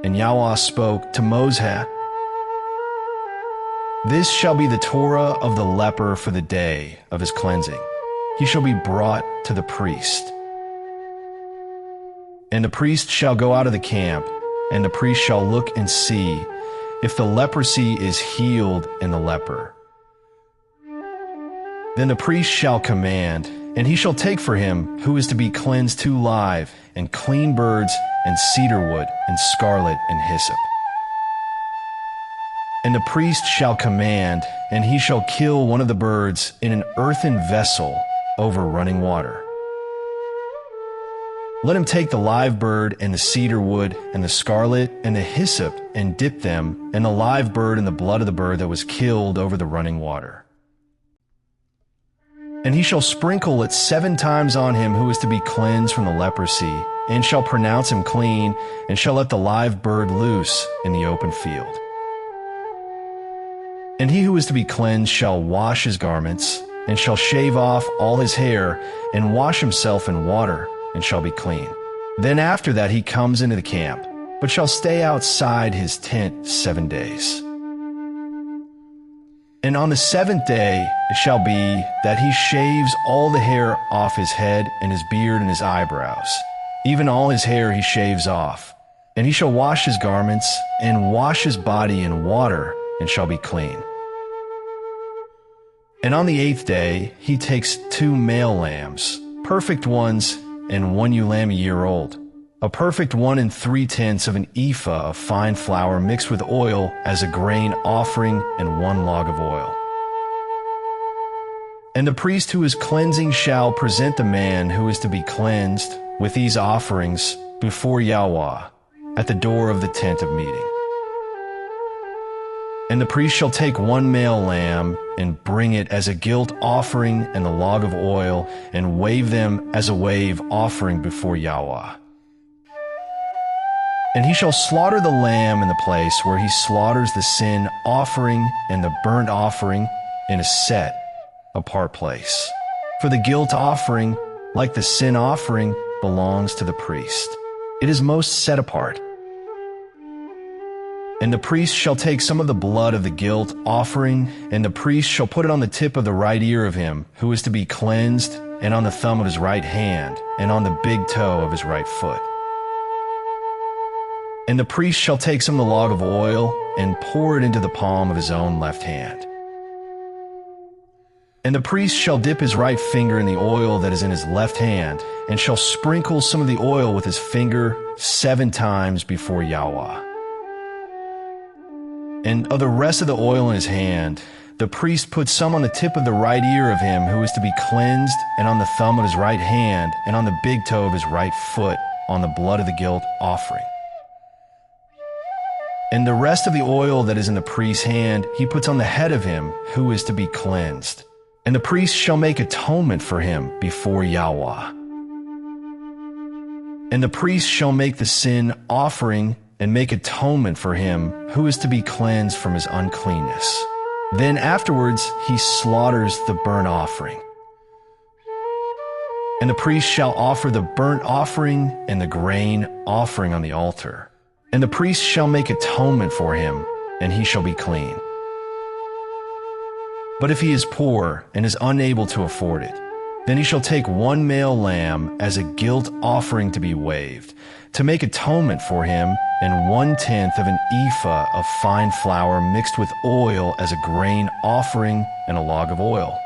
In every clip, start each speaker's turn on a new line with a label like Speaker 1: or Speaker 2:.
Speaker 1: And Yahweh spoke to Moses, "This shall be the Torah of the leper for the day of his cleansing. He shall be brought to the priest. And the priest shall go out of the camp, and the priest shall look and see if the leprosy is healed in the leper. Then the priest shall command, and he shall take for him who is to be cleansed 2 live and clean birds and cedar wood and scarlet and hyssop. And the priest shall command, and he shall kill one of the birds in an earthen vessel over running water. Let him take the live bird and the cedar wood and the scarlet and the hyssop and dip them and the live bird in the blood of the bird that was killed over the running water. And he shall sprinkle it 7 times on him who is to be cleansed from the leprosy, and shall pronounce him clean, and shall let the live bird loose in the open field. And he who is to be cleansed shall wash his garments, and shall shave off all his hair, and wash himself in water, and shall be clean. Then after that he comes into the camp, but shall stay outside his tent 7 days. And on the 7th day it shall be that he shaves all the hair off his head, and his beard, and his eyebrows. Even all his hair he shaves off. And he shall wash his garments, and wash his body in water, and shall be clean. And on the 8th day he takes 2 male lambs, perfect ones, and 1 ewe lamb a year old, a perfect 1 3/10 of an ephah of fine flour mixed with oil as a grain offering, and 1 log of oil. And the priest who is cleansing shall present the man who is to be cleansed with these offerings before Yahweh at the door of the tent of meeting. And the priest shall take 1 male lamb and bring it as a guilt offering and the log of oil, and wave them as a wave offering before Yahweh. And he shall slaughter the lamb in the place where he slaughters the sin offering and the burnt offering in a set apart place. For the guilt offering, like the sin offering, belongs to the priest. It is most set apart. And the priest shall take some of the blood of the guilt offering, and the priest shall put it on the tip of the right ear of him who is to be cleansed, and on the thumb of his right hand, and on the big toe of his right foot. And the priest shall take some of the log of oil, and pour it into the palm of his own left hand. And the priest shall dip his right finger in the oil that is in his left hand, and shall sprinkle some of the oil with his finger 7 times before Yahweh. And of the rest of the oil in his hand, the priest puts some on the tip of the right ear of him who is to be cleansed, and on the thumb of his right hand, and on the big toe of his right foot, on the blood of the guilt offering. And the rest of the oil that is in the priest's hand he puts on the head of him who is to be cleansed. And the priest shall make atonement for him before Yahweh. And the priest shall make the sin offering and make atonement for him who is to be cleansed from his uncleanness. Then afterwards he slaughters the burnt offering. And the priest shall offer the burnt offering and the grain offering on the altar. And the priest shall make atonement for him, and he shall be clean. But if he is poor and is unable to afford it, then he shall take 1 male lamb as a guilt offering to be waved, to make atonement for him, and 1/10 of an ephah of fine flour mixed with oil as a grain offering, and a log of oil.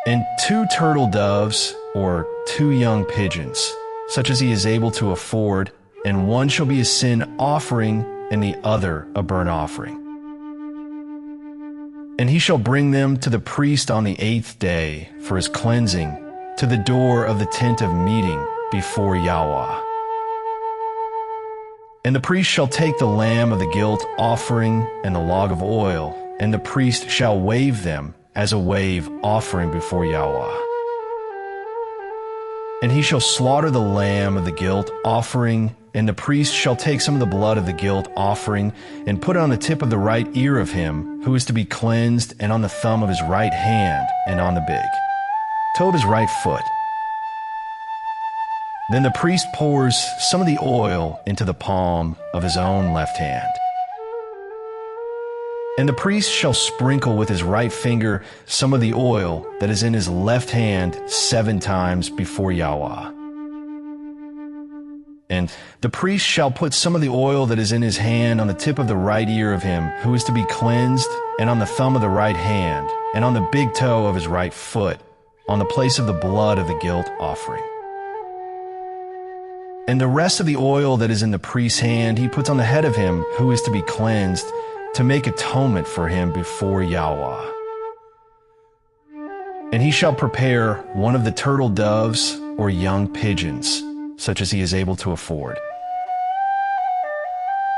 Speaker 1: And 2 turtle doves, or 2 young pigeons, such as he is able to afford, and 1 shall be a sin offering, and the other a burnt offering. And he shall bring them to the priest on the 8th day for his cleansing, to the door of the tent of meeting before Yahweh. And the priest shall take the lamb of the guilt offering and the log of oil, and the priest shall wave them as a wave offering before Yahweh. And he shall slaughter the lamb of the guilt offering, and the priest shall take some of the blood of the guilt offering, and put it on the tip of the right ear of him who is to be cleansed, and on the thumb of his right hand, and on the big toe of his right foot. Then the priest pours some of the oil into the palm of his own left hand. And the priest shall sprinkle with his right finger some of the oil that is in his left hand 7 times before Yahweh. And the priest shall put some of the oil that is in his hand on the tip of the right ear of him who is to be cleansed, and on the thumb of the right hand, and on the big toe of his right foot, on the place of the blood of the guilt offering. And the rest of the oil that is in the priest's hand he puts on the head of him who is to be cleansed, to make atonement for him before Yahweh. And he shall prepare one of the turtle doves or young pigeons, such as he is able to afford.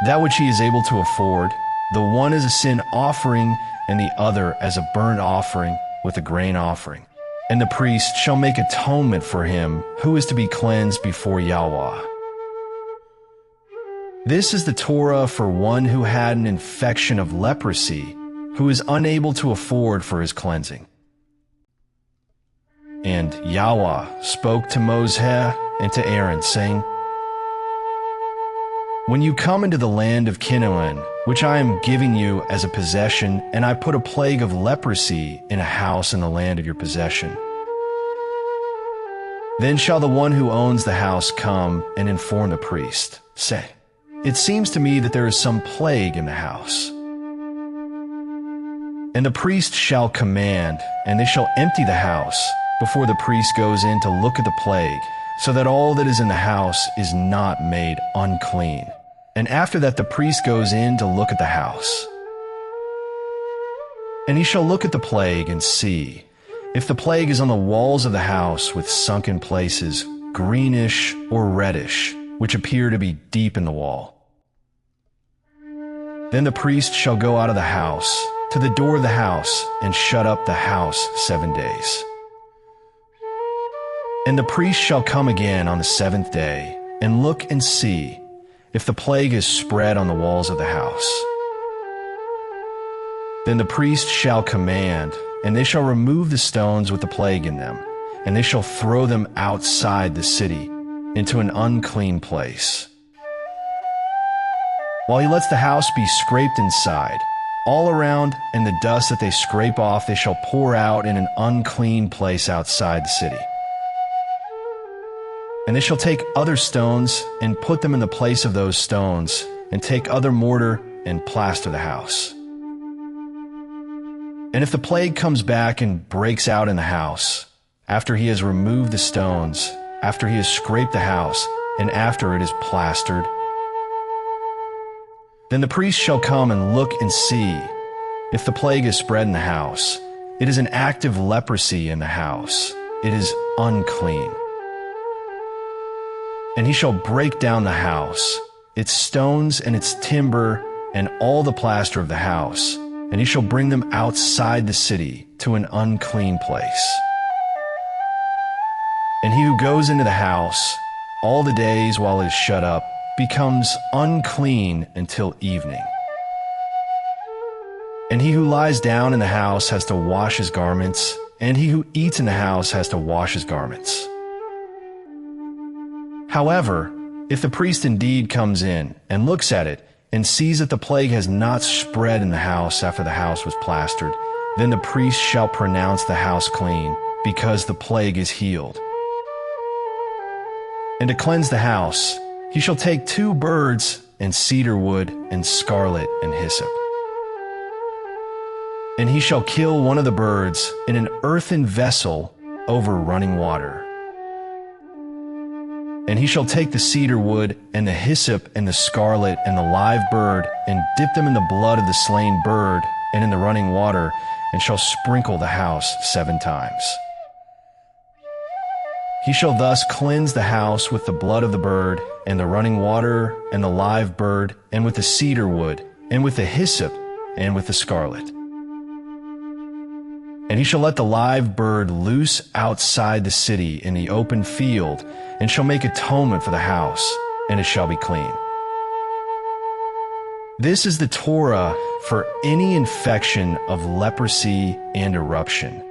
Speaker 1: That which he is able to afford, the one as a sin offering, and the other as a burnt offering with a grain offering. And the priest shall make atonement for him who is to be cleansed before Yahweh. This is the Torah for one who had an infection of leprosy, who is unable to afford for his cleansing. And Yahweh spoke to Moses and to Aaron, saying, When you come into the land of Canaan, which I am giving you as a possession, and I put a plague of leprosy in a house in the land of your possession, then shall the one who owns the house come and inform the priest, say, It seems to me that there is some plague in the house. And the priest shall command, and they shall empty the house before the priest goes in to look at the plague, so that all that is in the house is not made unclean. And after that the priest goes in to look at the house. And he shall look at the plague and see, if the plague is on the walls of the house with sunken places, greenish or reddish, which appear to be deep in the wall. Then the priest shall go out of the house, to the door of the house, and shut up the house 7 days. And the priest shall come again on the 7th day, and look and see if the plague is spread on the walls of the house. Then the priest shall command, and they shall remove the stones with the plague in them, and they shall throw them outside the city, into an unclean place. While he lets the house be scraped inside, all around, and the dust that they scrape off they shall pour out in an unclean place outside the city. And they shall take other stones and put them in the place of those stones, and take other mortar and plaster the house. And if the plague comes back and breaks out in the house, after he has removed the stones, after he has scraped the house, and after it is plastered, then the priest shall come and look and see if the plague is spread in the house. It is an active leprosy in the house. It is unclean. And he shall break down the house, its stones and its timber, and all the plaster of the house, and he shall bring them outside the city to an unclean place. And he who goes into the house all the days while it is shut up becomes unclean until evening. And he who lies down in the house has to wash his garments, and he who eats in the house has to wash his garments. However, if the priest indeed comes in and looks at it and sees that the plague has not spread in the house after the house was plastered, then the priest shall pronounce the house clean, because the plague is healed. And to cleanse the house, he shall take 2 birds and cedar wood and scarlet and hyssop. And he shall kill one of the birds in an earthen vessel over running water. And he shall take the cedar wood and the hyssop and the scarlet and the live bird, and dip them in the blood of the slain bird and in the running water, and shall sprinkle the house 7 times. He shall thus cleanse the house with the blood of the bird, and the running water, and the live bird, and with the cedar wood, and with the hyssop, and with the scarlet. And he shall let the live bird loose outside the city in the open field, and shall make atonement for the house, and it shall be clean. This is the Torah for any infection of leprosy and eruption,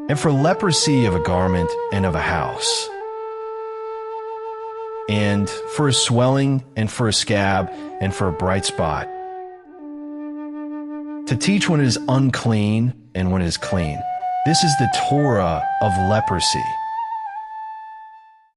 Speaker 1: and for leprosy of a garment and of a house, and for a swelling, and for a scab, and for a bright spot. To teach when it is unclean and when it is clean. This is the Torah of leprosy.